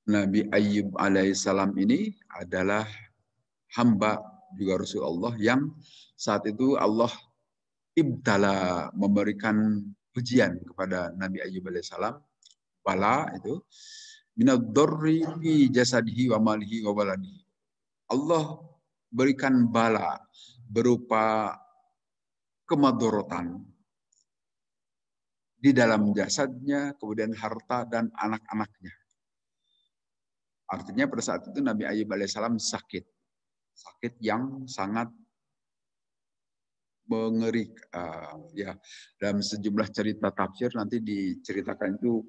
Nabi Ayyub alaihissalam ini adalah hamba juga Rasulullah yang saat itu Allah ibtala, memberikan ujian kepada Nabi Ayyub alaihissalam, bala itu minad dorri fi jasadihi wa malihi wa waladihi. Allah berikan bala berupa kemadorotan di dalam jasadnya, kemudian harta dan anak-anaknya. Artinya pada saat itu Nabi Ayyub alaihissalam sakit. Sakit yang sangat mengerikan. Ya, dalam sejumlah cerita tafsir nanti diceritakan itu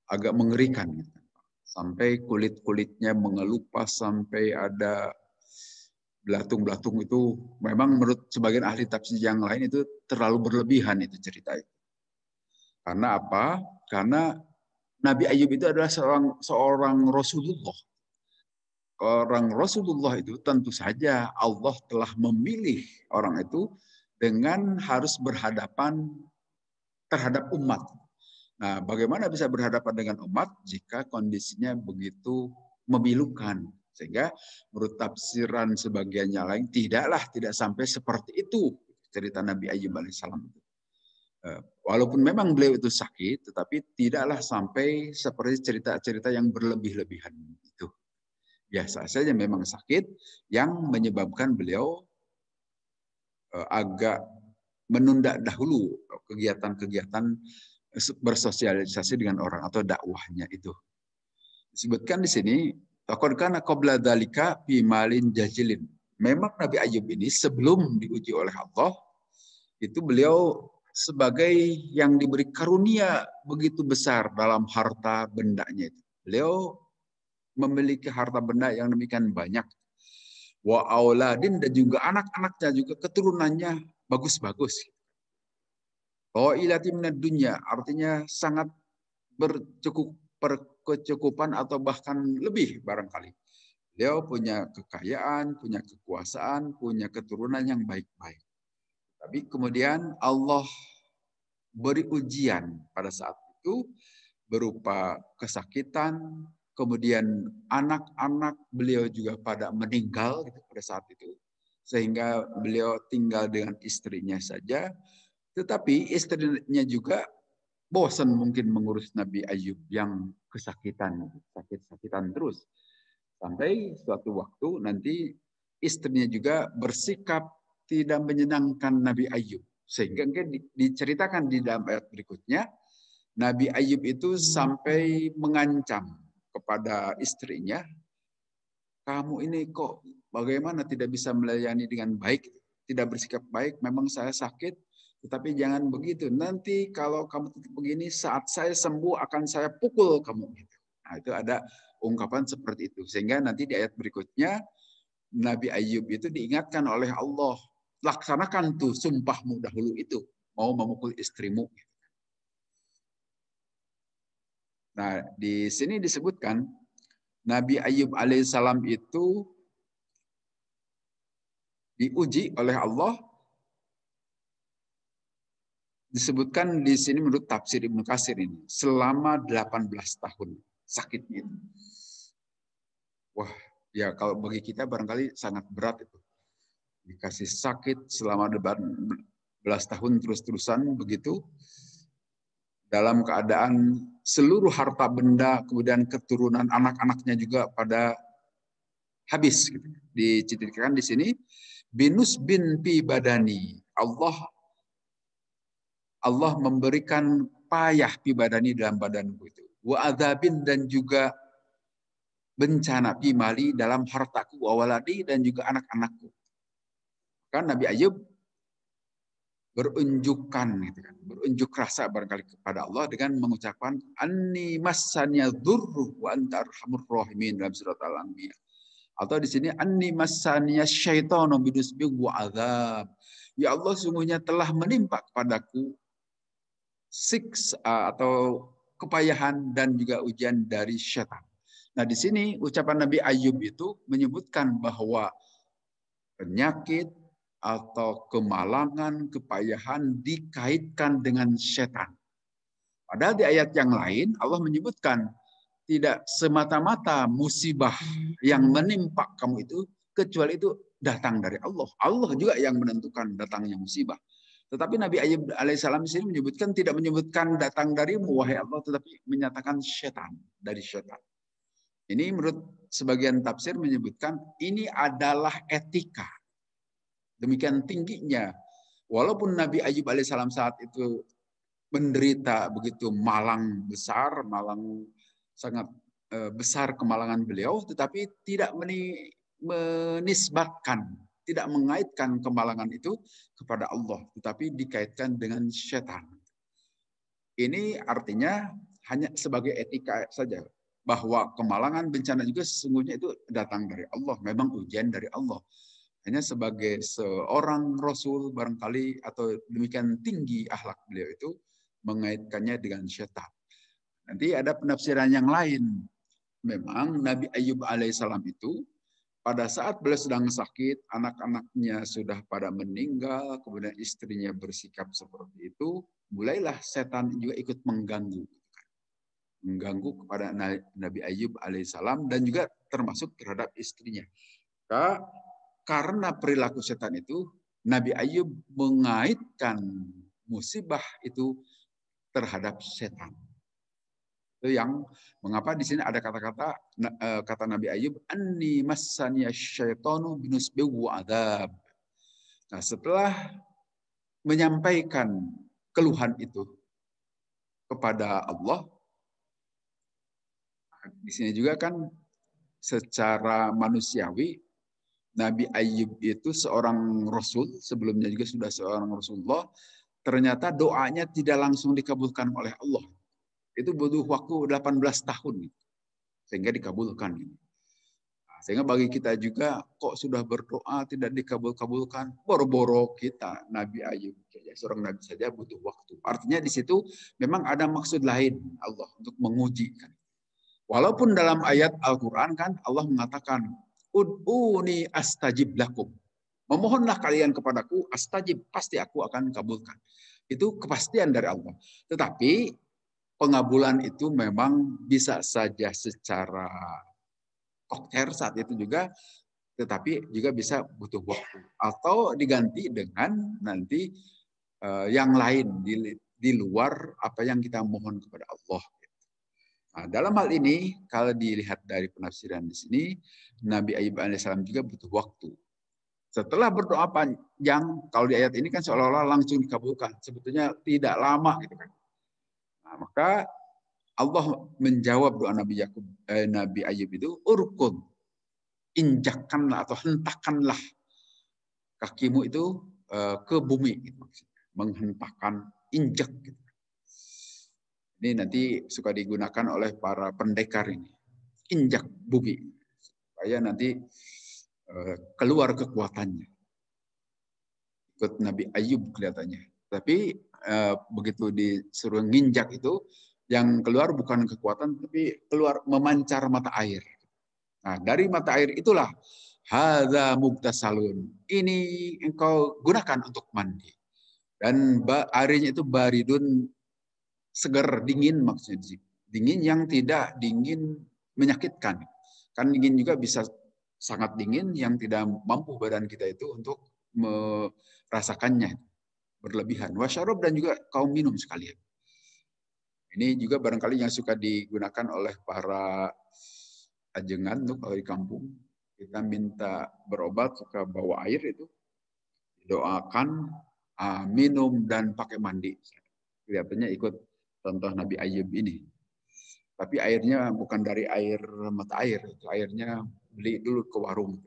agak mengerikan. Sampai kulit-kulitnya mengelupas, sampai ada belatung-belatung itu. Memang menurut sebagian ahli tafsir yang lain itu terlalu berlebihan itu cerita itu. Karena apa? Karena Nabi Ayyub itu adalah seorang Rasulullah. Orang Rasulullah itu tentu saja Allah telah memilih orang itu dengan harus berhadapan terhadap umat. Nah, bagaimana bisa berhadapan dengan umat jika kondisinya begitu memilukan? Sehingga menurut tafsiran sebagian yang lain tidak sampai seperti itu cerita Nabi Ayyub alaihissalam. Walaupun memang beliau itu sakit, tetapi tidaklah sampai seperti cerita-cerita yang berlebih-lebihan itu. Biasa saja memang sakit yang menyebabkan beliau agak menunda dahulu kegiatan-kegiatan bersosialisasi dengan orang atau dakwahnya itu. Disebutkan di sini, laqad kana qabla dzalika fi malin jahilin. Memang Nabi Ayyub ini sebelum diuji oleh Allah, itu beliau sebagai yang diberi karunia begitu besar dalam harta bendanya itu. Beliau memiliki harta benda yang demikian banyak. Wa auladin, dan juga anak-anaknya juga keturunannya bagus-bagus. Ilati minad dunya, artinya sangat berkecukupan atau bahkan lebih barangkali. Beliau punya kekayaan, punya kekuasaan, punya keturunan yang baik-baik. Tapi kemudian Allah beri ujian pada saat itu berupa kesakitan, kemudian anak-anak beliau juga pada meninggal pada saat itu. Sehingga beliau tinggal dengan istrinya saja. Tetapi istrinya juga bosan mungkin mengurus Nabi Ayyub yang kesakitan, sakit-sakitan terus. Sampai suatu waktu nanti istrinya juga bersikap tidak menyenangkan Nabi Ayyub. Sehingga diceritakan di dalam ayat berikutnya, Nabi Ayyub itu sampai mengancam kepada istrinya, kamu ini kok bagaimana tidak bisa melayani dengan baik, tidak bersikap baik, memang saya sakit, tetapi jangan begitu. Nanti kalau kamu tetap begini, saat saya sembuh akan saya pukul kamu. Nah, itu ada ungkapan seperti itu. Sehingga nanti di ayat berikutnya, Nabi Ayyub itu diingatkan oleh Allah, laksanakan tuh sumpahmu dahulu itu, mau memukul istrimu. Nah, di sini disebutkan Nabi Ayyub alaihissalam itu diuji oleh Allah. Disebutkan di sini menurut tafsir Ibnu Katsir ini selama 18 tahun sakitnya itu. Wah, ya kalau bagi kita barangkali sangat berat itu. Dikasih sakit selama 18 tahun terus-terusan begitu, dalam keadaan seluruh harta benda, kemudian keturunan anak-anaknya juga pada habis. Gitu. Diceritakan di sini, binus bin pi badani. Allah memberikan payah pi badani dalam badanku itu. Wa adzabin, dan juga bencana pi mali dalam hartaku, wa waladi, dan juga anak-anakku. Kan Nabi Ayyub berunjukkan gitu kan, berunjuk rasa barangkali kepada Allah dengan mengucapkan anni massaniya dzurru wa anta arhamur rahimin dalam surat Al-Anbiya. Atau di sini anni massaniya syaitanu bidusbi wa adzab. Ya Allah, sungguhnya telah menimpa kepadaku siksa atau kepayahan dan juga ujian dari syaitan. Nah, di sini ucapan Nabi Ayyub itu menyebutkan bahwa penyakit atau kemalangan, kepayahan dikaitkan dengan setan. Padahal di ayat yang lain Allah menyebutkan tidak semata-mata musibah yang menimpa kamu itu kecuali itu datang dari Allah. Allah juga yang menentukan datangnya musibah. Tetapi Nabi Ayub alaihissalam di sini menyebutkan, tidak menyebutkan datang darimu wahai Allah, tetapi menyatakan setan, dari setan. Ini menurut sebagian tafsir menyebutkan ini adalah etika. Demikian tingginya. Walaupun Nabi Ayub alaihissalam saat itu menderita begitu malang besar, malang sangat besar kemalangan beliau, tetapi tidak menisbatkan, tidak mengaitkan kemalangan itu kepada Allah, tetapi dikaitkan dengan setan. Ini artinya hanya sebagai etika saja, bahwa kemalangan bencana juga sesungguhnya itu datang dari Allah, memang ujian dari Allah. Hanya sebagai seorang Rasul barangkali, atau demikian tinggi akhlak beliau itu, mengaitkannya dengan setan. Nanti ada penafsiran yang lain. Memang Nabi Ayub alaihissalam itu pada saat beliau sedang sakit, anak-anaknya sudah pada meninggal, kemudian istrinya bersikap seperti itu, mulailah setan juga ikut mengganggu. Mengganggu kepada Nabi Ayub alaihissalam dan juga termasuk terhadap istrinya. Karena perilaku setan itu, Nabi Ayub mengaitkan musibah itu terhadap setan. Itu yang mengapa di sini ada kata-kata kata Nabi Ayub, anni massaniya syaitanu binusbi wa adab. Nah, setelah menyampaikan keluhan itu kepada Allah, di sini juga kan secara manusiawi Nabi Ayub itu seorang rasul, sebelumnya juga sudah seorang Rasulullah, ternyata doanya tidak langsung dikabulkan oleh Allah. Itu butuh waktu 18 tahun sehingga dikabulkan. Sehingga bagi kita juga, kok sudah berdoa tidak dikabul-kabulkan, boro-boro kita Nabi Ayub seorang nabi saja butuh waktu. Artinya di situ memang ada maksud lain Allah untuk menguji. Walaupun dalam ayat Al-Quran kan Allah mengatakan, ud'uni astajib lakum. Memohonlah kalian kepadaku, astajib, pasti aku akan kabulkan. Itu kepastian dari Allah. Tetapi pengabulan itu memang bisa saja secara kokter saat itu juga, tetapi juga bisa butuh waktu. Atau diganti dengan nanti yang lain di luar apa yang kita mohon kepada Allah. Nah, dalam hal ini, kalau dilihat dari penafsiran di sini, Nabi Ayub alaihissalam juga butuh waktu. Setelah berdoa panjang, kalau di ayat ini kan seolah-olah langsung dikabulkan. Sebetulnya tidak lama. Gitu kan. Nah, maka Allah menjawab doa Nabi Ayub itu, urkud, injakkanlah atau hentakanlah kakimu itu ke bumi. Gitu. Menghentakkan, injak. Gitu. Ini nanti suka digunakan oleh para pendekar ini. Injak bumi. Supaya nanti keluar kekuatannya. Ikut Nabi Ayub kelihatannya. Tapi begitu disuruh nginjak itu, yang keluar bukan kekuatan, tapi keluar memancar mata air. Nah, dari mata air itulah, hadza mubtasalun. Ini engkau gunakan untuk mandi. Dan airnya itu baridun, segar, dingin maksudnya. Dingin yang tidak dingin menyakitkan. Kan dingin juga bisa sangat dingin yang tidak mampu badan kita itu untuk merasakannya berlebihan. Wasyarab dan juga kaum minum sekalian. Ini juga barangkali yang suka digunakan oleh para ajengan tuh kalau di kampung. Kita minta berobat suka bawa air itu. Doakan, minum dan pakai mandi. Kelihatannya ikut contoh Nabi Ayub ini. Tapi airnya bukan dari air mata air, itu airnya beli dulu ke warung.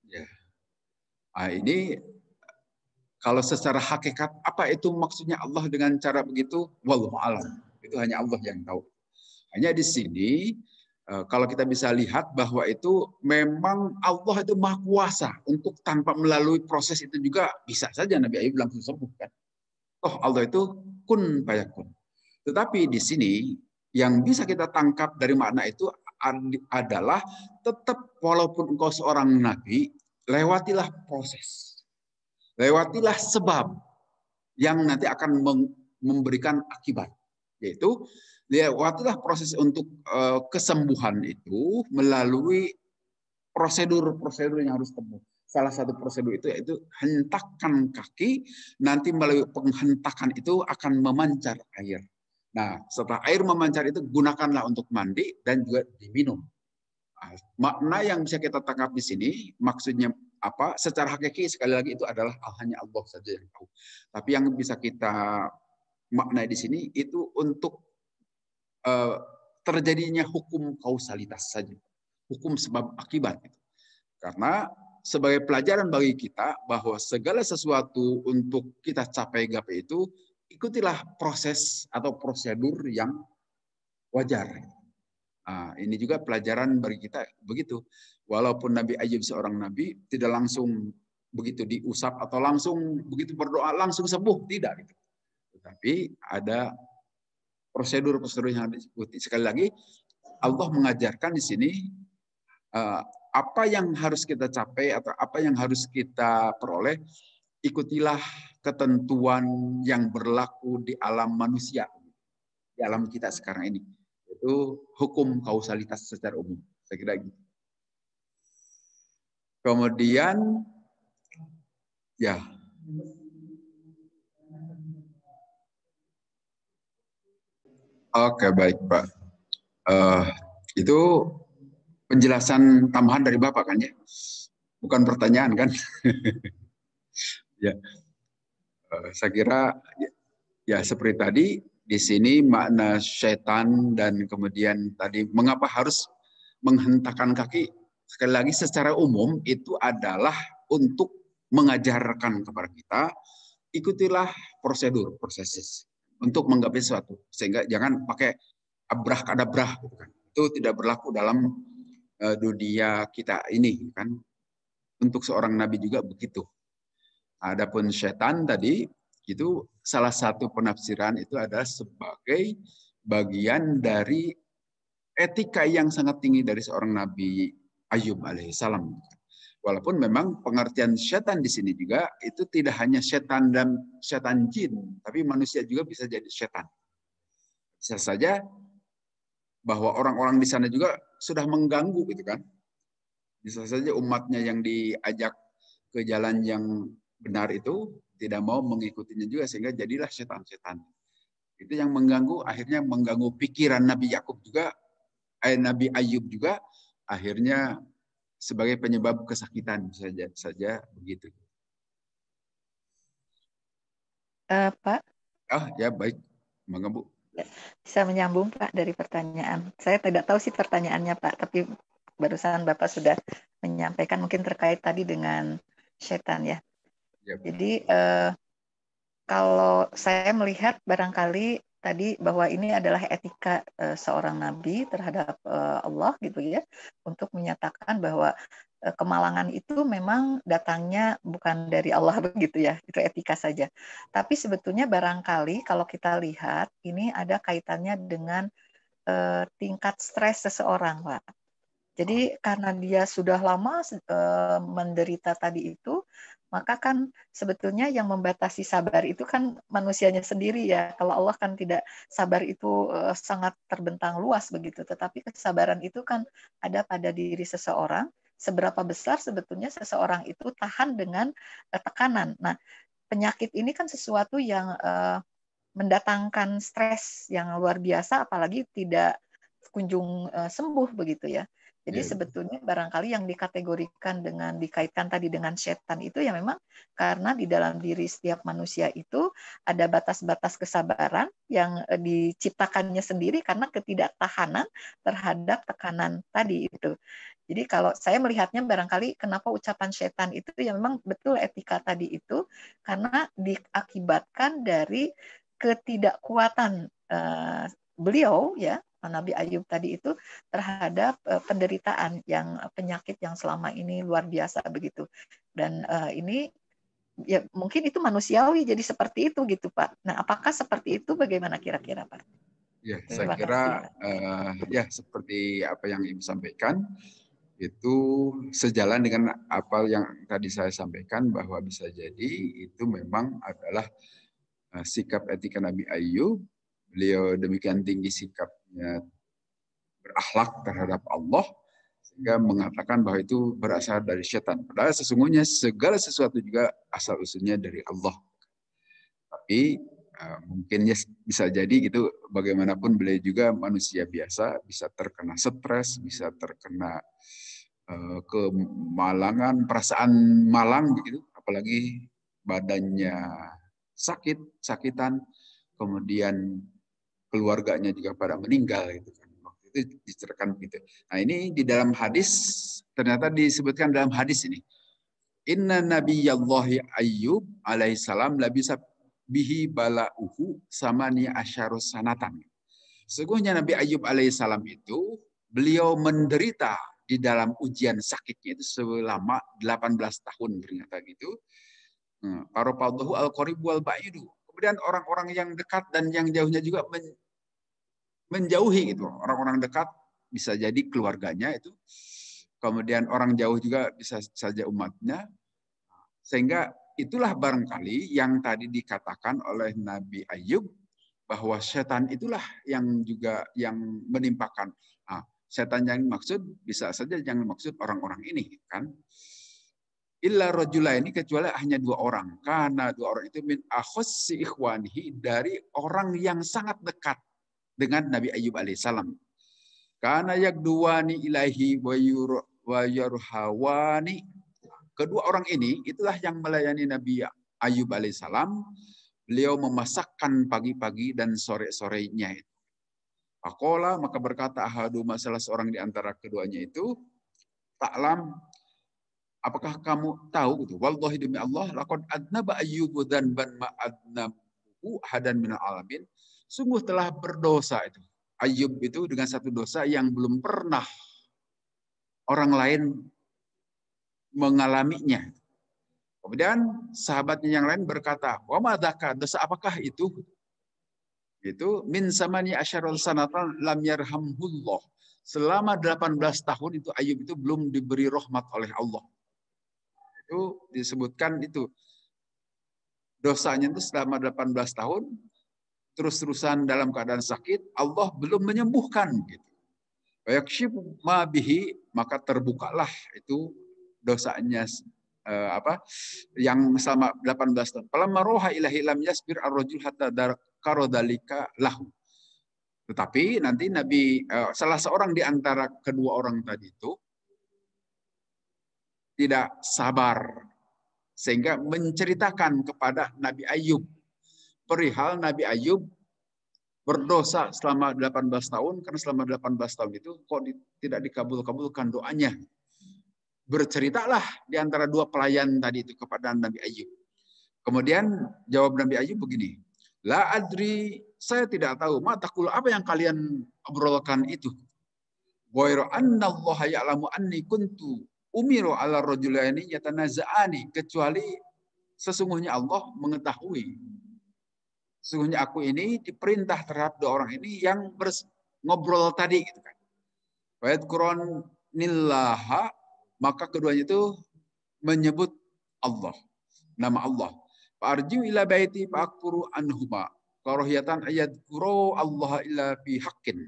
Ya. Nah, ini kalau secara hakikat apa itu maksudnya Allah dengan cara begitu? Wallahu a'lam. Itu hanya Allah yang tahu. Hanya di sini kalau kita bisa lihat bahwa itu memang Allah itu maha kuasa untuk tanpa melalui proses itu juga bisa saja Nabi Ayub langsung sembuh kan. Oh Allah itu kun fayakun. Tetapi di sini yang bisa kita tangkap dari makna itu adalah tetap walaupun engkau seorang nabi, lewatilah proses, lewatilah sebab yang nanti akan memberikan akibat, yaitu lewatilah proses untuk kesembuhan itu melalui prosedur-prosedur yang harus tempuh. Salah satu prosedur itu yaitu hentakkan kaki, nanti melalui penghentakan itu akan memancar air. Nah, setelah air memancar itu gunakanlah untuk mandi dan juga diminum. Makna yang bisa kita tangkap di sini, maksudnya apa? Secara hakiki sekali lagi itu adalah hanya Allah saja yang tahu. Tapi yang bisa kita maknai di sini itu untuk terjadinya hukum kausalitas saja, hukum sebab akibat. Karena sebagai pelajaran bagi kita bahwa segala sesuatu untuk kita capai gapai itu ikutilah proses atau prosedur yang wajar. Nah, ini juga pelajaran bagi kita begitu. Walaupun Nabi Ayub seorang nabi tidak langsung begitu diusap atau langsung begitu berdoa langsung sembuh, tidak gitu. Tetapi ada prosedur-prosedur yang harus diikuti. Sekali lagi Allah mengajarkan di sini apa yang harus kita capai atau apa yang harus kita peroleh, ikutilah ketentuan yang berlaku di alam manusia, di alam kita sekarang ini. Itu hukum kausalitas secara umum. Saya kira gitu. Kemudian, ya. Oke, baik, Pak. Itu penjelasan tambahan dari Bapak kan ya? Bukan pertanyaan kan? Ya. Saya kira ya seperti tadi di sini makna syaitan dan kemudian tadi mengapa harus menghentakkan kaki, sekali lagi secara umum itu adalah untuk mengajarkan kepada kita ikutilah prosedur proses untuk menggapai sesuatu, sehingga jangan pakai abrah-kadabrah gitu kan. Itu tidak berlaku dalam dunia kita ini kan. Untuk seorang nabi juga begitu. Adapun syaitan tadi itu salah satu penafsiran itu adalah sebagai bagian dari etika yang sangat tinggi dari seorang Nabi Ayub alaihissalam. Walaupun memang pengertian syaitan di sini juga itu tidak hanya syaitan dan syaitan jin, tapi manusia juga bisa jadi syaitan. Bisa saja bahwa orang-orang di sana juga sudah mengganggu gitu kan. Bisa saja umatnya yang diajak ke jalan yang benar itu tidak mau mengikutinya juga sehingga jadilah setan-setan. Itu yang mengganggu, akhirnya mengganggu pikiran Nabi Yakub juga, Nabi Ayub juga, akhirnya sebagai penyebab kesakitan saja begitu. Pak? Oh ya baik, Mangga Bu. Bisa menyambung Pak dari pertanyaan. Saya tidak tahu sih pertanyaannya Pak, tapi barusan Bapak sudah menyampaikan mungkin terkait tadi dengan setan ya. Ya. Jadi kalau saya melihat barangkali tadi bahwa ini adalah etika seorang nabi terhadap Allah gitu ya, untuk menyatakan bahwa kemalangan itu memang datangnya bukan dari Allah begitu ya, itu etika saja. Tapi sebetulnya barangkali kalau kita lihat ini ada kaitannya dengan tingkat stres seseorang, Pak. Jadi karena dia sudah lama menderita tadi itu, maka kan sebetulnya yang membatasi sabar itu kan manusianya sendiri ya. Kalau Allah kan tidak, sabar itu sangat terbentang luas begitu. Tetapi kesabaran itu kan ada pada diri seseorang. Seberapa besar sebetulnya seseorang itu tahan dengan tekanan. Nah, penyakit ini kan sesuatu yang mendatangkan stres yang luar biasa, apalagi tidak kunjung sembuh begitu ya. Jadi sebetulnya barangkali yang dikategorikan dengan dikaitkan tadi dengan setan itu ya memang karena di dalam diri setiap manusia itu ada batas-batas kesabaran yang diciptakannya sendiri karena ketidaktahanan terhadap tekanan tadi itu. Jadi kalau saya melihatnya barangkali kenapa ucapan setan itu ya memang betul etika tadi itu karena diakibatkan dari ketidakkuatan beliau ya Nabi Ayub tadi itu terhadap penderitaan yang penyakit yang selama ini luar biasa begitu. Dan ini ya mungkin itu manusiawi jadi seperti itu gitu Pak. Nah, apakah seperti itu bagaimana kira-kira Pak? Ya, saya kira ya seperti apa yang Ibu sampaikan Itu sejalan dengan apa yang tadi saya sampaikan, bahwa bisa jadi itu memang adalah sikap etika Nabi Ayub. Beliau demikian tinggi sikapnya berakhlak terhadap Allah, sehingga mengatakan bahwa itu berasal dari setan. Padahal sesungguhnya segala sesuatu juga asal usulnya dari Allah. Tapi mungkinnya bisa jadi gitu, bagaimanapun beliau juga manusia biasa, bisa terkena stres, bisa terkena kemalangan, perasaan malang begitu, apalagi badannya sakitan, kemudian keluarganya juga pada meninggal gitu kan. Waktu itu diceritakan begitu. Nah, ini di dalam hadis ternyata disebutkan dalam hadis ini. Inna nabiyallahi Ayyub alaihissalam labisa bihi bala'uhu samani asyarus sanatan. Sesungguhnya Nabi Ayyub alaihissalam itu beliau menderita di dalam ujian sakitnya itu selama 18 tahun ternyata gitu. Parapadahu al-qarib wal ba'idu. Kemudian orang-orang yang dekat dan yang jauhnya juga menjauhi gitu. Orang-orang dekat bisa jadi keluarganya itu. Kemudian orang jauh juga bisa saja umatnya. Sehingga itulah barangkali yang tadi dikatakan oleh Nabi Ayub, bahwa setan itulah yang juga yang menimpakan. Nah, setan yang maksud bisa saja yang maksud orang-orang ini kan. Illa rajula ini kecuali hanya dua orang. Karena dua orang itu min akhussi ikhwanihi, dari orang yang sangat dekat dengan Nabi Ayub alaihissalam. Karena yakduwani ilahi wa yurhawani. Kedua orang ini itulah yang melayani Nabi Ayub alaihissalam. Beliau memasakkan pagi-pagi dan sore-sorenya itu. Faqala, maka berkata ahaduma, salah seorang di antara keduanya itu, ta'lam, apakah kamu tahu gitu? Wallahi demi Allah, laqad adnaba Ayyubu dzanban ma adnabu hadan minal alamin. Sungguh telah berdosa itu. Ayub itu dengan satu dosa yang belum pernah orang lain mengalaminya. Kemudian sahabatnya yang lain berkata, wa madzaka, dosa apakah itu? Itu min samani asyarul sanatan lam yarhamhullah. Selama 18 tahun itu Ayub itu belum diberi rahmat oleh Allah. Itu disebutkan itu. Dosanya itu selama 18 tahun terus-terusan dalam keadaan sakit, Allah belum menyembuhkan gitu. Yakshifu ma bihi, maka terbukalah itu dosanya yang selama 18 tahun. Falamma roha ilahi lam yasbir ar-rajul hatta karodalika lahu. Tetapi nanti Nabi salah seorang di antara kedua orang tadi itu tidak sabar sehingga menceritakan kepada Nabi Ayub perihal Nabi Ayub berdosa selama 18 tahun, karena selama 18 tahun itu kok tidak dikabul-kabulkan doanya. Berceritalah di antara dua pelayan tadi itu kepada Nabi Ayub. Kemudian jawab Nabi Ayub begini, la adri, saya tidak tahu, matakul, apa yang kalian obrolkan itu. Ghairu anna Allah ya'lamu anni kuntu umiru ala rajulaini yatanaza'ani, kecuali sesungguhnya Allah mengetahui. Sesungguhnya aku ini diperintah terhadap dua orang ini yang ngobrol tadi gitu kan. Wa yadhkurun nillaha, maka keduanya itu menyebut Allah, nama Allah. Fa'arjiu ila baiti fa'akfuru anhuma karohiyatan ayadhkuru Allah illa bihaqqin.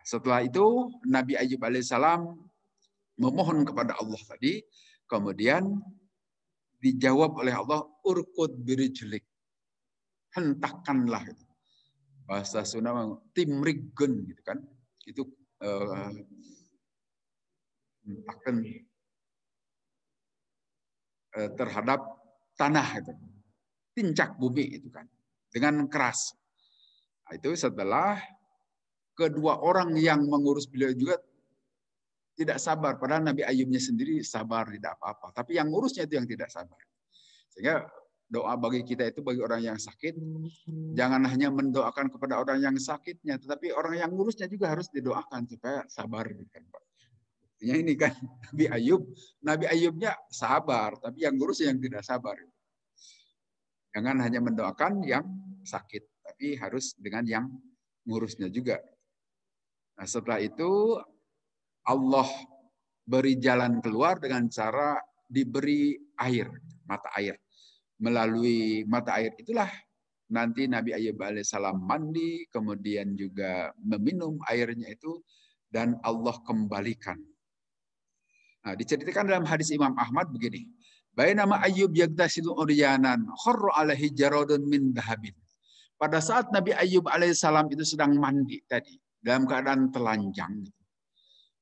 Setelah itu Nabi Ayub alaihissalam memohon kepada Allah tadi, kemudian dijawab oleh Allah, urkud birijlik, hentakkanlah. Bahasa Sunda timrigen gitu kan, itu hentakkan terhadap tanah itu, tincak bumi itu kan, dengan keras. Nah, itu setelah kedua orang yang mengurus beliau juga tidak sabar, padahal Nabi Ayubnya sendiri sabar, tidak apa-apa, tapi yang ngurusnya itu yang tidak sabar. Sehingga doa bagi kita itu, bagi orang yang sakit, jangan hanya mendoakan kepada orang yang sakitnya, tetapi orang yang ngurusnya juga harus didoakan supaya sabar. Artinya ini kan Nabi Ayubnya sabar, tapi yang ngurusnya yang tidak sabar. Jangan hanya mendoakan yang sakit, tapi harus dengan yang ngurusnya juga. Nah, setelah itu Allah beri jalan keluar dengan cara diberi air, mata air. Melalui mata air itulah nanti Nabi Ayub alaihissalam mandi, kemudian juga meminum airnya itu, dan Allah kembalikan. Nah, diceritakan dalam hadis Imam Ahmad begini. Bainama Ayub yagtasilu uryanan kharra alaihi jaradun min dahabin. Pada saat Nabi Ayub alaihissalam itu sedang mandi tadi, dalam keadaan telanjang,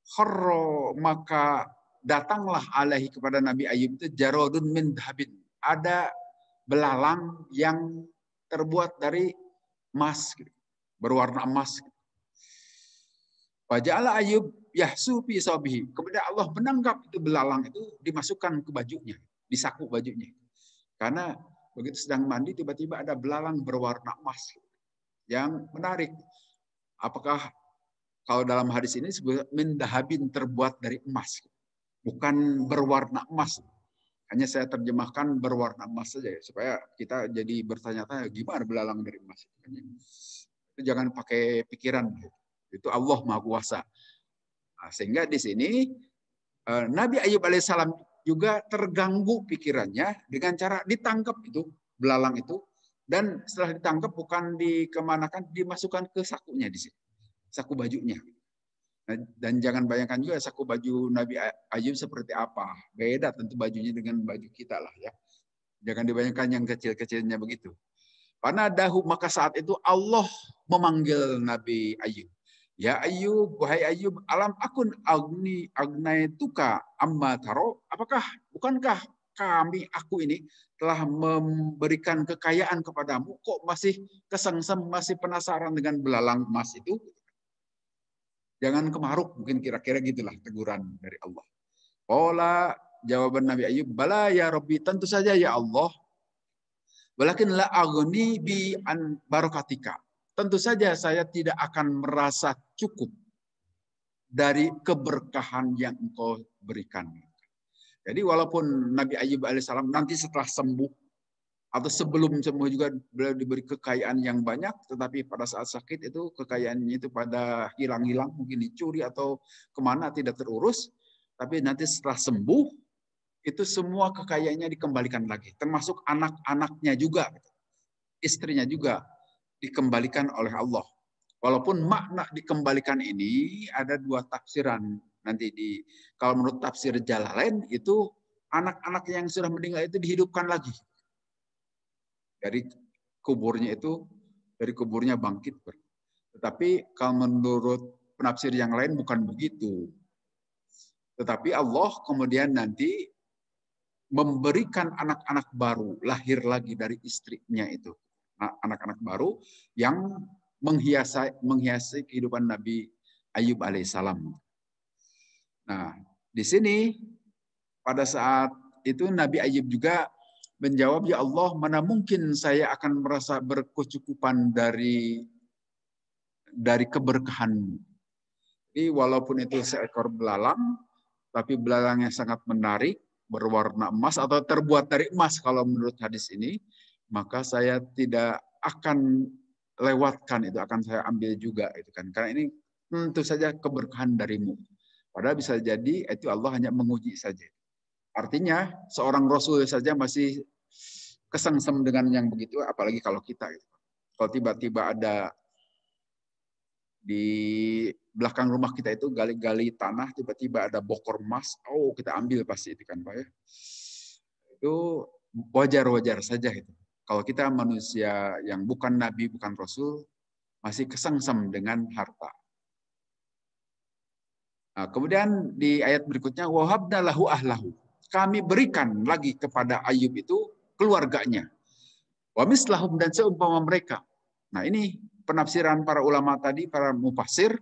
kharra, maka datanglah alaihi kepada Nabi Ayub itu jaradun min dahabin. Ada belalang yang terbuat dari emas, berwarna emas. Faja'ala Ayub yahsu fi sabihi. Kemudian Allah menangkap itu belalang itu, dimasukkan ke bajunya, di saku bajunya. Karena begitu sedang mandi tiba-tiba ada belalang berwarna emas yang menarik. Apakah kalau dalam hadis ini disebut min dahabin, terbuat dari emas, bukan berwarna emas. Hanya saya terjemahkan berwarna emas saja ya, supaya kita jadi bertanya-tanya gimana belalang dari emas. Itu jangan pakai pikiran. Itu Allah Maha Kuasa. Nah, sehingga di sini Nabi Ayub alaihissalam juga terganggu pikirannya dengan cara ditangkap itu belalang itu, dan setelah ditangkap bukan dikemanakan, dimasukkan ke sakunya di sini, saku bajunya. Dan jangan bayangkan juga saku baju Nabi Ayub seperti apa. Beda tentu bajunya dengan baju kita lah ya. Jangan dibayangkan yang kecil-kecilnya begitu. Karena dahulu maka saat itu Allah memanggil Nabi Ayub. Ya Ayub, wahai Ayub, alam akun agnaituka amma taro. Bukankah aku ini telah memberikan kekayaan kepadamu, kok masih kesengsem, masih penasaran dengan belalang emas itu? Jangan kemaruk, mungkin kira-kira gitulah teguran dari Allah. Qala, jawaban Nabi Ayub, bala ya Rabbi, tentu saja ya Allah. Walakin la aghni bi an barakatika. Tentu saja saya tidak akan merasa cukup dari keberkahan yang engkau berikan. Jadi walaupun Nabi Ayub alaihissalam nanti setelah sembuh atau sebelum sembuh juga beliau diberi kekayaan yang banyak, tetapi pada saat sakit itu kekayaannya itu pada hilang-hilang, mungkin dicuri atau kemana tidak terurus. Tapi nanti setelah sembuh itu semua kekayaannya dikembalikan lagi, termasuk anak-anaknya juga, istrinya juga dikembalikan oleh Allah. Walaupun makna dikembalikan ini ada dua tafsiran. Nanti kalau menurut tafsir Jalalain itu anak-anak yang sudah meninggal itu dihidupkan lagi. Dari kuburnya bangkit. Tetapi kalau menurut penafsir yang lain bukan begitu. Tetapi Allah kemudian nanti memberikan anak-anak baru, lahir lagi dari istrinya itu. Anak-anak baru yang menghiasi kehidupan Nabi Ayub alaihissalam. Nah, di sini pada saat itu Nabi Ayub juga menjawab, ya Allah, mana mungkin saya akan merasa berkecukupan dari keberkahan-Mu. Jadi walaupun itu seekor belalang, tapi belalangnya sangat menarik, berwarna emas atau terbuat dari emas kalau menurut hadis ini, maka saya tidak akan lewatkan itu, akan saya ambil juga itu kan. Karena ini tentu saja keberkahan dari-Mu. Padahal bisa jadi itu Allah hanya menguji saja. Artinya seorang Rasul saja masih kesengsem dengan yang begitu, apalagi kalau kita. Kalau tiba-tiba ada di belakang rumah kita itu gali-gali tanah, tiba-tiba ada bokor emas, oh kita ambil pasti itu kan Pak ya. Itu wajar-wajar saja itu. Kalau kita manusia yang bukan Nabi, bukan Rasul, masih kesengsem dengan harta. Nah, kemudian di ayat berikutnya, wahabna lahu ahlahu. Kami berikan lagi kepada Ayub itu keluarganya. Wa mislahum, dan seumpama mereka. Nah, ini penafsiran para ulama tadi, para mufassir,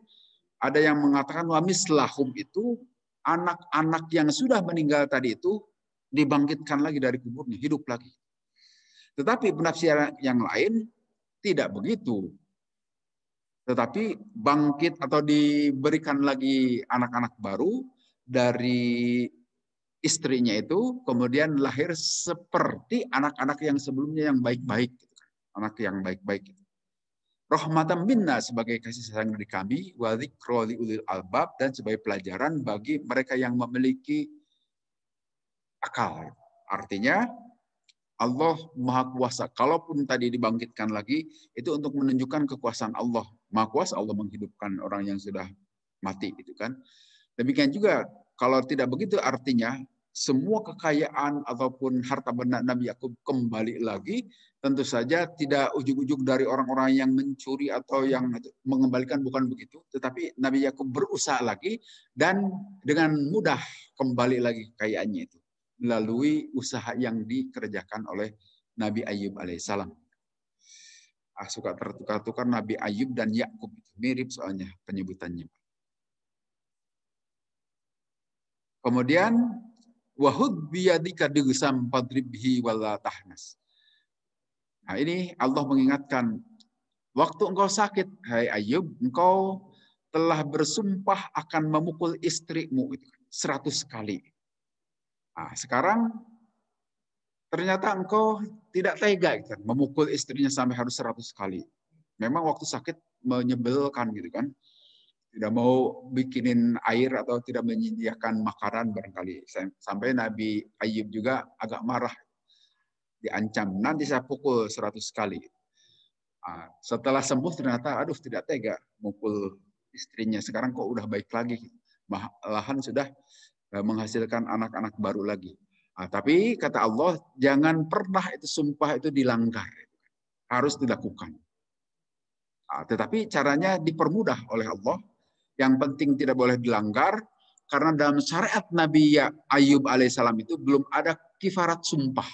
ada yang mengatakan wa mislahum itu anak-anak yang sudah meninggal tadi itu dibangkitkan lagi dari kuburnya, hidup lagi. Tetapi penafsiran yang lain tidak begitu. Tetapi bangkit atau diberikan lagi anak-anak baru dari istrinya itu, kemudian lahir seperti anak-anak yang sebelumnya yang baik-baik, anak yang baik-baik. rahmatan minna sebagai kasih sayang dari kami, wa dzikra liulil albab dan sebagai pelajaran bagi mereka yang memiliki akal. Artinya Allah Maha Kuasa. Kalaupun tadi dibangkitkan lagi, itu untuk menunjukkan kekuasaan Allah. Maha Kuasa Allah menghidupkan orang yang sudah mati, itu kan. Demikian juga kalau tidak begitu artinya semua kekayaan ataupun harta benda Nabi Yakub kembali lagi, tentu saja tidak ujug-ujug dari orang-orang yang mencuri atau yang mengembalikan, bukan begitu. Tetapi Nabi Yakub berusaha lagi dan dengan mudah kembali lagi kekayaannya itu melalui usaha yang dikerjakan oleh Nabi Ayub alaihissalam. Suka tertukar-tukar Nabi Ayub dan Yakub, mirip soalnya penyebutannya. Kemudian wahud biyadika digsam fadribhi wala tahnas. Nah, ini Allah mengingatkan, waktu engkau sakit, hai Ayub, engkau telah bersumpah akan memukul istrimu 100 kali. Nah, sekarang ternyata engkau tidak tega kan, memukul istrinya sampai harus 100 kali. Memang waktu sakit menyebelkan gitu kan. Tidak mau bikinin air atau tidak menyediakan makanan barangkali. Sampai Nabi Ayub juga agak marah. Diancam, nanti saya pukul 100 kali. Nah, setelah sembuh ternyata aduh tidak tega mukul istrinya. Sekarang kok udah baik lagi. Malahan sudah menghasilkan anak-anak baru lagi. Nah, tapi kata Allah, jangan pernah itu sumpah itu dilanggar. Harus dilakukan. Nah, tetapi caranya dipermudah oleh Allah. Yang penting tidak boleh dilanggar, karena dalam syariat Nabi Ayub alaihissalam itu belum ada kifarat sumpah.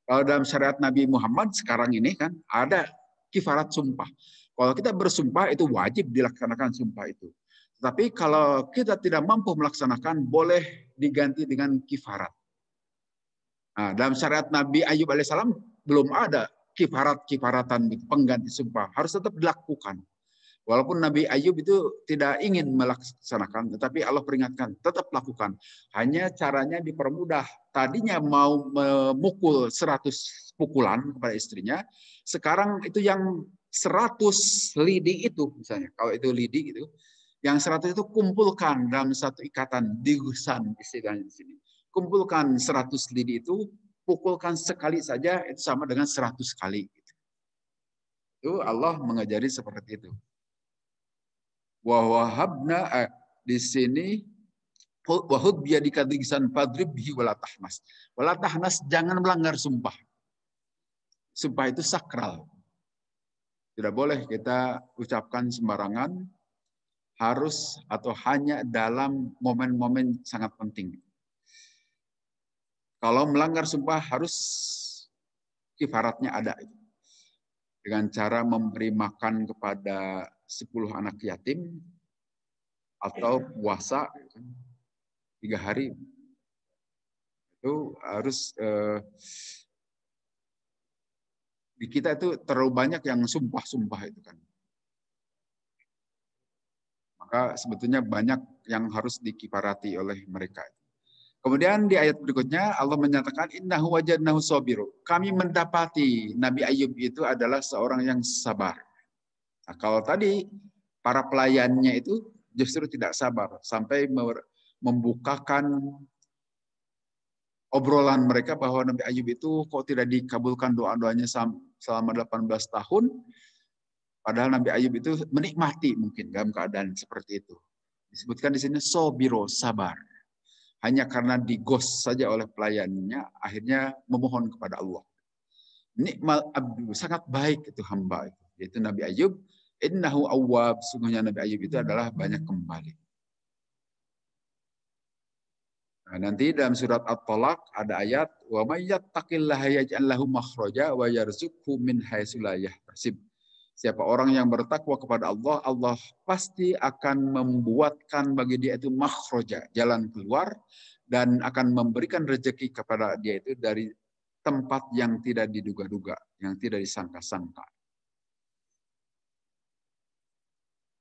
Kalau dalam syariat Nabi Muhammad sekarang ini kan ada kifarat sumpah. Kalau kita bersumpah itu wajib dilaksanakan sumpah itu. Tapi kalau kita tidak mampu melaksanakan, boleh diganti dengan kifarat. Nah, dalam syariat Nabi Ayub alaihissalam belum ada kifaratan pengganti sumpah. Harus tetap dilakukan. Walaupun Nabi Ayub itu tidak ingin melaksanakan, tetapi Allah peringatkan, tetap lakukan. Hanya caranya dipermudah. Tadinya mau memukul 100 pukulan kepada istrinya, sekarang itu yang 100 lidi itu, misalnya, kalau itu lidi gitu, yang 100 itu kumpulkan dalam satu ikatan, digusan istilahnya di sini. Kumpulkan 100 lidi itu, pukulkan sekali saja, itu sama dengan 100 kali. Itu Allah mengajari seperti itu. Wahabna di sini wahud biyadika digsan fadribhi wala tahnas. Wala tahnas, jangan melanggar sumpah. Sumpah itu sakral. Tidak boleh kita ucapkan sembarangan, harus atau hanya dalam momen-momen sangat penting. Kalau melanggar sumpah harus kifaratnya ada. Dengan cara memberi makan kepada 10 anak yatim atau puasa 3 hari. Itu harus di kita itu terlalu banyak yang sumpah-sumpah itu kan. Maka sebetulnya banyak yang harus dikifarati oleh mereka. Kemudian di ayat berikutnya Allah menyatakan innahu wajadnahu sabiru. Kami mendapati Nabi Ayub itu adalah seorang yang sabar. Nah, kalau tadi para pelayannya itu justru tidak sabar sampai membukakan obrolan mereka bahwa Nabi Ayub itu kok tidak dikabulkan doa-doanya selama 18 tahun. Padahal Nabi Ayub itu menikmati mungkin dalam keadaan seperti itu. Disebutkan di sini sobiro, sabar. Hanya karena digos saja oleh pelayannya, akhirnya memohon kepada Allah. Nikmal abdu, sangat baik itu hamba itu. Yaitu Nabi Ayub. Innahu awwab, sungguhnya Nabi Ayub itu adalah banyak kembali. Nah, nanti dalam surat At-Talaq ada ayat wa may yattaqillaha yaj'al lahu makhraja wa yarzuqhu min haitsu la yahtasib. Siapa orang yang bertakwa kepada Allah, Allah pasti akan membuatkan bagi dia itu makhraja, jalan keluar, dan akan memberikan rezeki kepada dia itu dari tempat yang tidak diduga-duga, yang tidak disangka-sangka.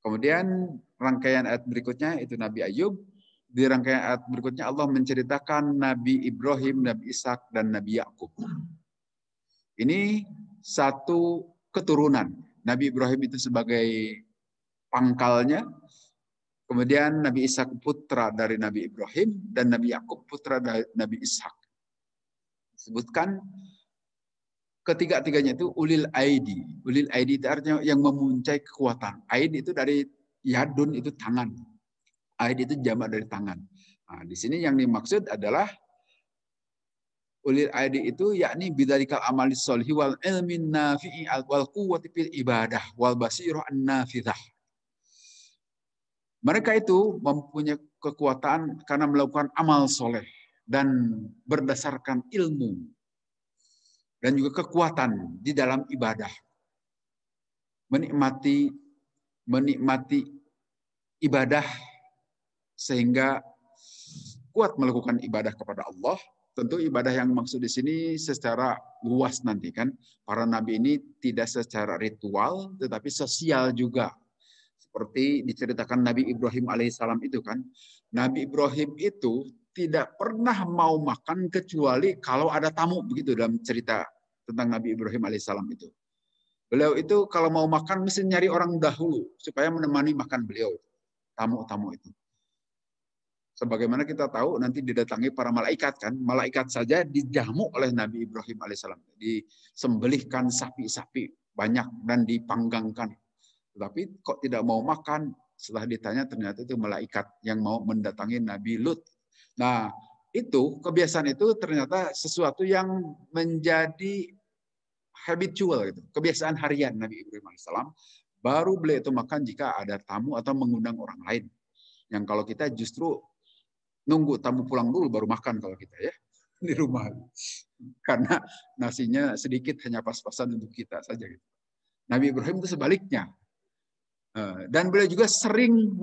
Kemudian rangkaian ayat berikutnya itu Nabi Ayub. Di rangkaian ayat berikutnya Allah menceritakan Nabi Ibrahim, Nabi Ishak, dan Nabi Yakub. Ini satu keturunan Nabi Ibrahim itu sebagai pangkalnya, kemudian Nabi Ishak putra dari Nabi Ibrahim, dan Nabi Yakub putra dari Nabi Ishak. Disebutkan ketiga-tiganya itu ulil aidi. Ulil aidi itu artinya yang memuncai kekuatan. Aid itu dari yadun, itu tangan. Aid itu jamak dari tangan. Nah, di sini yang dimaksud adalah ulil aidi itu yakni bidzalikal amali sholhi wal ilmin nafi'i wal quwwati fil ibadah wal basirah an-nafidzah. Mereka itu mempunyai kekuatan karena melakukan amal soleh dan berdasarkan ilmu dan juga kekuatan di dalam ibadah. Menikmati ibadah sehingga kuat melakukan ibadah kepada Allah. Tentu ibadah yang maksud di sini secara luas nanti kan. Para nabi ini tidak secara ritual tetapi sosial juga. Seperti diceritakan Nabi Ibrahim alaihissalam itu kan. Nabi Ibrahim itu tidak pernah mau makan kecuali kalau ada tamu, begitu dalam cerita tentang Nabi Ibrahim alaihissalam itu. Beliau itu kalau mau makan mesti nyari orang dahulu supaya menemani makan beliau, tamu-tamu itu. Sebagaimana kita tahu nanti didatangi para malaikat kan, malaikat saja dijamu oleh Nabi Ibrahim alaihissalam, disembelihkan sapi-sapi banyak dan dipanggangkan. Tetapi kok tidak mau makan, setelah ditanya ternyata itu malaikat yang mau mendatangi Nabi Lut. Nah, itu kebiasaan itu ternyata sesuatu yang menjadi habitual gitu. Kebiasaan harian Nabi Ibrahim alaihissalam. Baru beliau itu makan jika ada tamu atau mengundang orang lain. Yang kalau kita justru nunggu tamu pulang dulu baru makan kalau kita ya di rumah. Karena nasinya sedikit hanya pas-pasan untuk kita saja gitu. Nabi Ibrahim itu sebaliknya. Dan beliau juga sering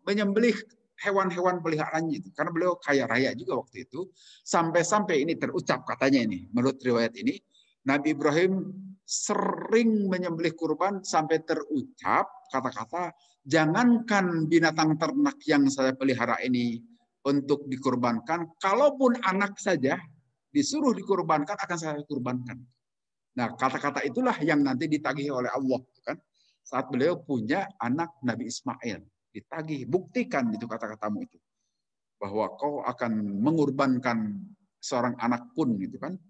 menyembelih hewan-hewan peliharaannya itu. Karena beliau kaya raya juga waktu itu. Sampai-sampai ini terucap katanya ini. Menurut riwayat ini. Nabi Ibrahim sering menyembelih kurban sampai terucap kata-kata, jangankan binatang ternak yang saya pelihara ini untuk dikurbankan. Kalaupun anak saja disuruh dikurbankan akan saya kurbankan. Nah kata-kata itulah yang nanti ditagih oleh Allah. Kan? Saat beliau punya anak Nabi Ismail, ditagih, buktikan itu kata-katamu itu, bahwa kau akan mengorbankan seorang anak pun, gitu kan?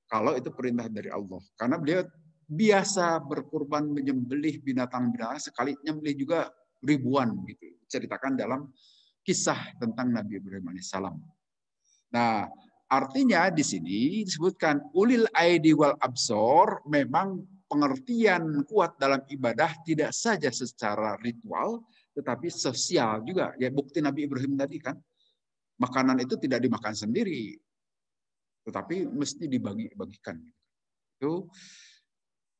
Kalau itu perintah dari Allah, karena beliau biasa berkurban menyembelih binatang-binatang, sekali nyembelih juga ribuan, gitu. Ceritakan dalam kisah tentang Nabi Ibrahim alaihissalam. Nah, artinya di sini disebutkan ulil aidi wal absor, memang pengertian kuat dalam ibadah tidak saja secara ritual, tetapi sosial juga. Ya bukti Nabi Ibrahim tadi kan, makanan itu tidak dimakan sendiri, tetapi mesti dibagi-bagikan. Itu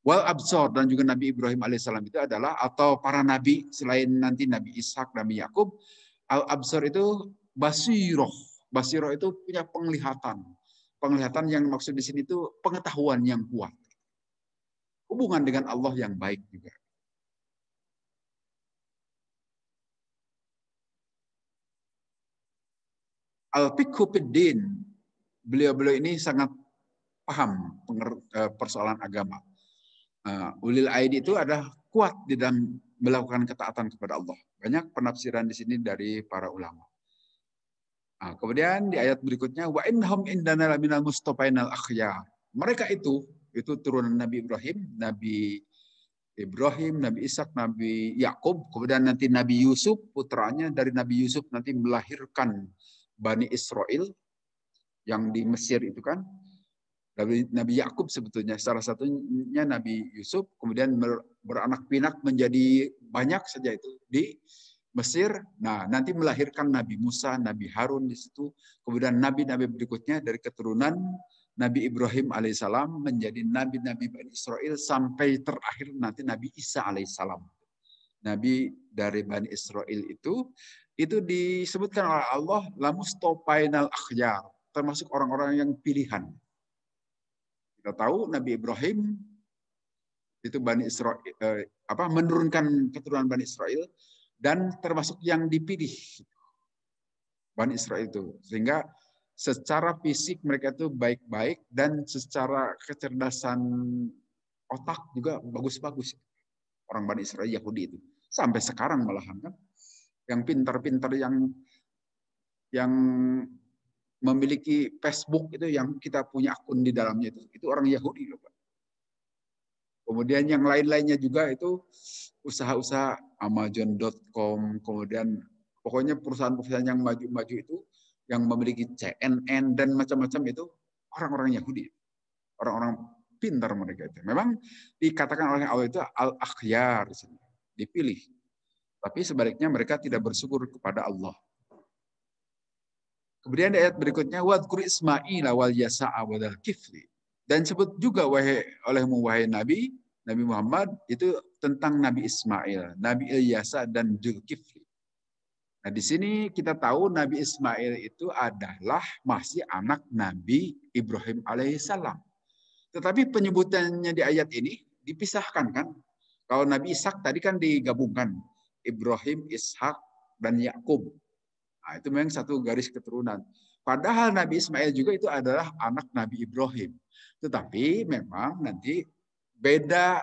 wal absor, dan juga Nabi Ibrahim alaihissalam itu adalah, atau para nabi selain nanti Nabi Ishak, Nabi Yakub, al absor itu basiroh. Basiroh itu punya penglihatan. Penglihatan yang maksud di sini itu pengetahuan yang kuat. Hubungan dengan Allah yang baik juga. Al-fiqhu fiddin. Beliau-beliau ini sangat paham persoalan agama. Ulil aidi itu adalah kuat di dalam melakukan ketaatan kepada Allah. Banyak penafsiran di sini dari para ulama. Kemudian di ayat berikutnya, wa innahum indana laminal mustafainal akhyar. Mereka itu turunan Nabi Ibrahim, Nabi Ishak, Nabi Yakub, kemudian nanti Nabi Yusuf, putranya dari Nabi Yusuf nanti melahirkan Bani Israel yang di Mesir itu kan. Nabi Yakub sebetulnya salah satunya Nabi Yusuf, kemudian beranak pinak menjadi banyak saja itu di Mesir. Nah, nanti melahirkan Nabi Musa, Nabi Harun di situ, kemudian nabi-nabi berikutnya dari keturunan Nabi Ibrahim alaihissalam menjadi nabi-nabi Bani Israel sampai terakhir nanti Nabi Isa alaihissalam. Nabi dari Bani Israel itu disebutkan oleh Allah lamustopainal akhyar, termasuk orang-orang yang pilihan. Kita tahu Nabi Ibrahim itu Bani Israel, menurunkan keturunan Bani Israel dan termasuk yang dipilih Bani Israel itu, sehingga secara fisik mereka itu baik-baik dan secara kecerdasan otak juga bagus-bagus. Orang Bani Israel Yahudi itu. Sampai sekarang malahan kan. Yang pintar-pintar yang memiliki Facebook itu, yang kita punya akun di dalamnya itu orang Yahudi loh, Pak. Kemudian yang lain-lainnya juga itu usaha-usaha Amazon.com, kemudian pokoknya perusahaan-perusahaan yang maju-maju itu, yang memiliki CNN dan macam-macam itu orang-orang Yahudi. Orang-orang pintar mereka itu. Memang dikatakan oleh Allah itu al-akhyar, dipilih. Tapi sebaliknya mereka tidak bersyukur kepada Allah. Kemudian ayat berikutnya wadhkur Ismail wal Yasa'a wa dzal kifli. Dan sebut juga olehmu wahai Nabi Muhammad itu tentang Nabi Ismail, Nabi Ilyasa dan Dzulkifli. Nah, di sini kita tahu Nabi Ismail itu adalah masih anak Nabi Ibrahim alaihissalam. Tetapi penyebutannya di ayat ini dipisahkan kan. Kalau Nabi Ishak tadi kan digabungkan. Ibrahim, Ishak, dan Yakub. Nah, itu memang satu garis keturunan. Padahal Nabi Ismail juga itu adalah anak Nabi Ibrahim. Tetapi memang nanti beda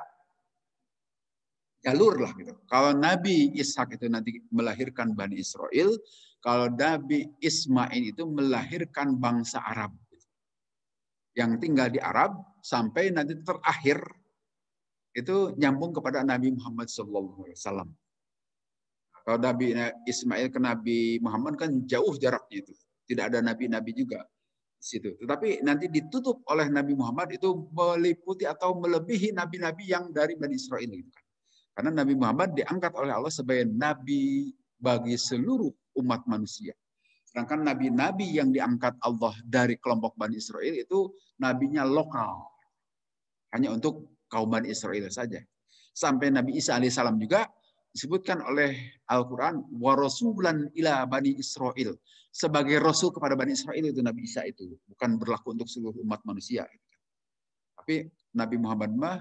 jalur lah gitu. Kalau Nabi Ishak itu nanti melahirkan Bani Israel, kalau Nabi Ismail itu melahirkan bangsa Arab. Yang tinggal di Arab sampai nanti terakhir itu nyambung kepada Nabi Muhammad SAW. Kalau Nabi Ismail ke Nabi Muhammad kan jauh jaraknya itu. Tidak ada nabi-nabi juga di situ. Tetapi nanti ditutup oleh Nabi Muhammad itu meliputi atau melebihi nabi-nabi yang dari Bani Israel. Karena Nabi Muhammad diangkat oleh Allah sebagai nabi bagi seluruh umat manusia. Sedangkan nabi-nabi yang diangkat Allah dari kelompok Bani Israel itu nabinya lokal. Hanya untuk kaum Bani Israel saja. Sampai Nabi Isa alaihissalam juga disebutkan oleh Al-Quran wa rasulan ila Bani Israel, sebagai rasul kepada Bani Israel itu Nabi Isa itu, bukan berlaku untuk seluruh umat manusia. Tapi Nabi Muhammad mah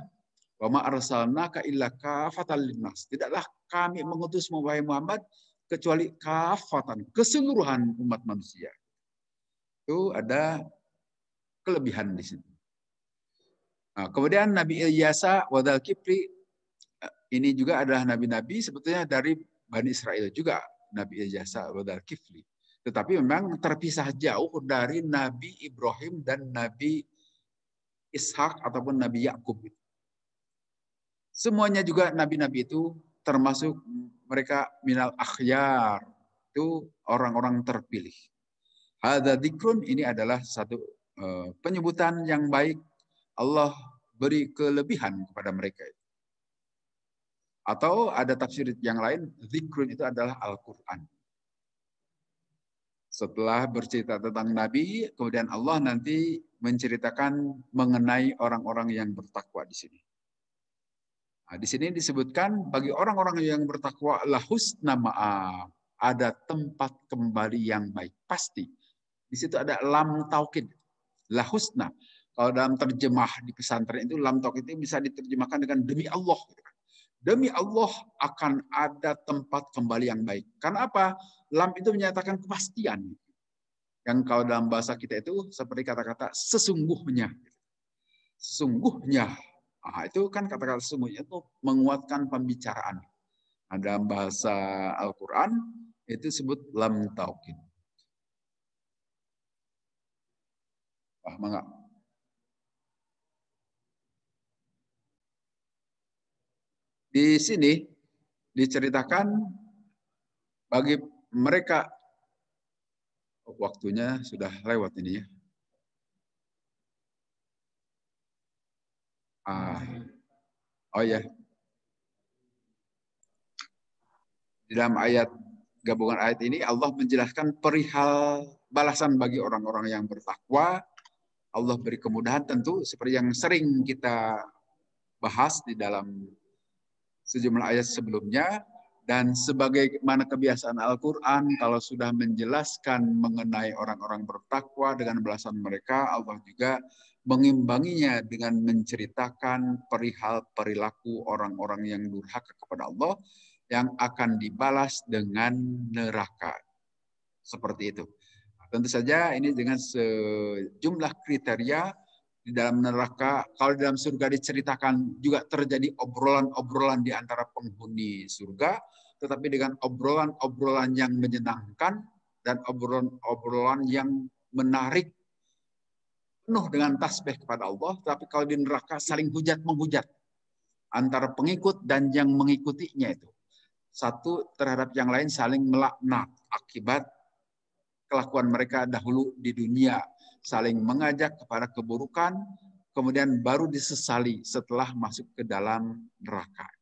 wa ma arsalnaka illa kafatan linnas, tidaklah kami mengutus wahai Muhammad kecuali kafatan, keseluruhan umat manusia. Itu ada kelebihan di sini. Nah, kemudian Nabi Ilyasa wa dzal kifli, ini juga adalah nabi-nabi sebetulnya dari Bani Israel juga, Nabi Ilyasa wa dzal kifli. Tetapi memang terpisah jauh dari Nabi Ibrahim dan Nabi Ishak ataupun Nabi Yakub. Semuanya juga nabi-nabi itu termasuk mereka minal akhyar, itu orang-orang terpilih. Hadza dzikrun, ini adalah satu penyebutan yang baik. Allah beri kelebihan kepada mereka. Atau ada tafsir yang lain, zikrun itu adalah Al-Quran. Setelah bercerita tentang Nabi, kemudian Allah nanti menceritakan mengenai orang-orang yang bertakwa di sini. Nah, di sini disebutkan bagi orang-orang yang bertakwa lahusna ma'ab, ada tempat kembali yang baik, pasti. Di situ ada lam taukid, lahusna. Kalau dalam terjemah di pesantren itu lam taukid itu bisa diterjemahkan dengan demi Allah. Demi Allah akan ada tempat kembali yang baik. Karena apa? Lam itu menyatakan kepastian. Yang kalau dalam bahasa kita itu seperti kata-kata sesungguhnya. Sesungguhnya. Nah, itu kan kata-kata sesungguhnya itu menguatkan pembicaraan. Nah, dalam bahasa Al-Quran itu disebut lam taukid. Paham enggak? Di sini diceritakan bagi mereka, waktunya sudah lewat ini ya. Oh ya. Di dalam ayat gabungan ayat ini Allah menjelaskan perihal balasan bagi orang-orang yang bertakwa. Allah beri kemudahan tentu seperti yang sering kita bahas di dalam sejumlah ayat sebelumnya, dan sebagaimana kebiasaan Al-Quran, kalau sudah menjelaskan mengenai orang-orang bertakwa dengan balasan mereka, Allah juga mengimbanginya dengan menceritakan perihal perilaku orang-orang yang durhaka kepada Allah yang akan dibalas dengan neraka. Seperti itu. Tentu saja ini dengan sejumlah kriteria Di dalam neraka, kalau di dalam surga diceritakan juga terjadi obrolan-obrolan di antara penghuni surga, tetapi dengan obrolan-obrolan yang menyenangkan dan obrolan-obrolan yang menarik, penuh dengan tasbih kepada Allah. Tapi kalau di neraka saling hujat-menghujat antara pengikut dan yang mengikutinya itu. Satu terhadap yang lain saling melaknat akibat kelakuan mereka dahulu di dunia, saling mengajak kepada keburukan, kemudian baru disesali setelah masuk ke dalam neraka.